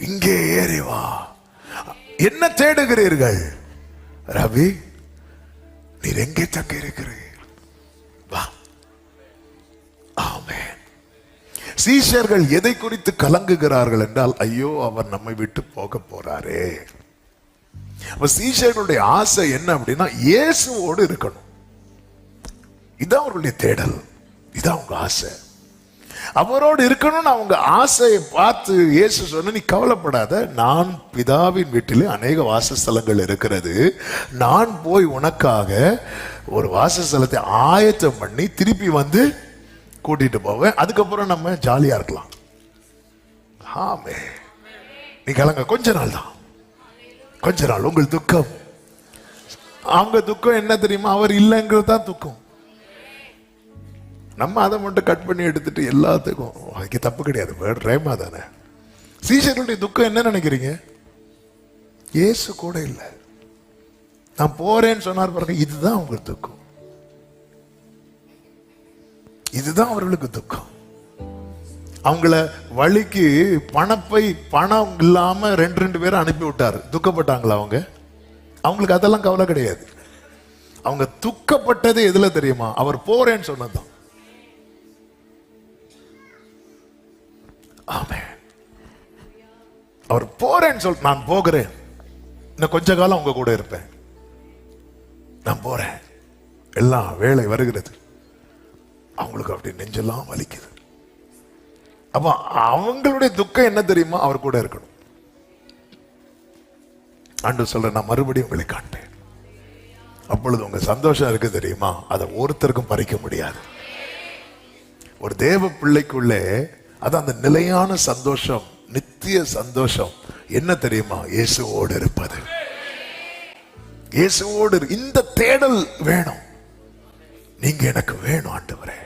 இங்கே ஏறி வா. என்ன தேடுகிறீர்கள்? ரவி, நீர் எங்கே தங்க இருக்கிறீர்கள்? வா. ஆமென். சீஷர்கள் எதை குறித்து கலங்குகிறார்கள் என்றால், ஐயோ அவர் நம்மை விட்டு போக போறாரே. சீஷர்களுடைய ஆசை என்ன அப்படின்னா, இயேசுவோடு இருக்கணும். இதான் அவர்களுடைய தேடல், இதான் அவங்க ஆசை. அவரோடு இருக்கணும்னு அவங்க ஆசையை பார்த்து இயேசு சொன்ன, நீ கவலைப்படாத, நான் பிதாவின் வீட்டிலே அநேக வாசஸ்தலங்கள் இருக்கிறது, நான் போய் உனக்காக ஒரு வாசஸ்தலத்தை ஆயத்தம் பண்ணி திருப்பி வந்து கூட்டிட்டு போவேன், அதுக்கப்புறம் நம்ம ஜாலியா இருக்கலாம். ஆமே, நீ கலங்க, கொஞ்ச நாள் தான், கொஞ்ச நாள். உங்கள் துக்கம், அவங்க துக்கம் என்ன தெரியுமா? அவர் இல்லைங்கிறது தான் துக்கம். நம்ம அதை மட்டும் கட் பண்ணி எடுத்துட்டு எல்லாத்துக்கும், அதுக்கு தப்பு கிடையாது, வேர்ட் ரேமா தானே. சீஷர்களுடைய துக்கம் என்ன நினைக்கிறீங்க? இயேசு கூட இல்லை, நான் போறேன்னு சொன்னார் பாருங்க, இதுதான் அவங்க துக்கம், இதுதான் அவர்களுக்கு துக்கம். அவங்கள வழிக்கு பணம் இல்லாம ரெண்டு பேரும் அனுப்பி விட்டாரு. துக்கப்பட்டாங்களா அவங்க? அவங்களுக்கு அதெல்லாம் கவலை கிடையாது. அவங்க துக்கப்பட்டது எதுல தெரியுமா? அவர் போறேன்னு சொன்னதுதான். ஆமென். அவர் போறேன்னு சொல்ல, நான் போகிறேன், இன்னும் கொஞ்ச காலம் உங்க கூட இருப்பேன், நான் போறேன், எல்லாம் வேலை வருகிறது. அவங்களுக்கு அப்படி நெஞ்செல்லாம் வலிக்குது. அப்ப அவங்களுடைய துக்கம் என்ன தெரியுமா? அவர் கூட இருக்கணும். ஆண்டவர் சொல்ற, நான் மறுபடியும் உங்களை காண்பேன். அப்பொழுது உங்க சந்தோஷம் இருக்கு தெரியுமா, அதை ஒருத்தருக்கும் பறிக்க முடியாது. ஒரு தேவ பிள்ளைக்குள்ளே அது அந்த நிலையான சந்தோஷம், நித்திய சந்தோஷம் என்ன தெரியுமா? இயேசுவோடு இருப்பது. இயேசுவோடு இந்த தேடல் வேணும். நீங்க எனக்கு வேணும் ஆண்டவரே.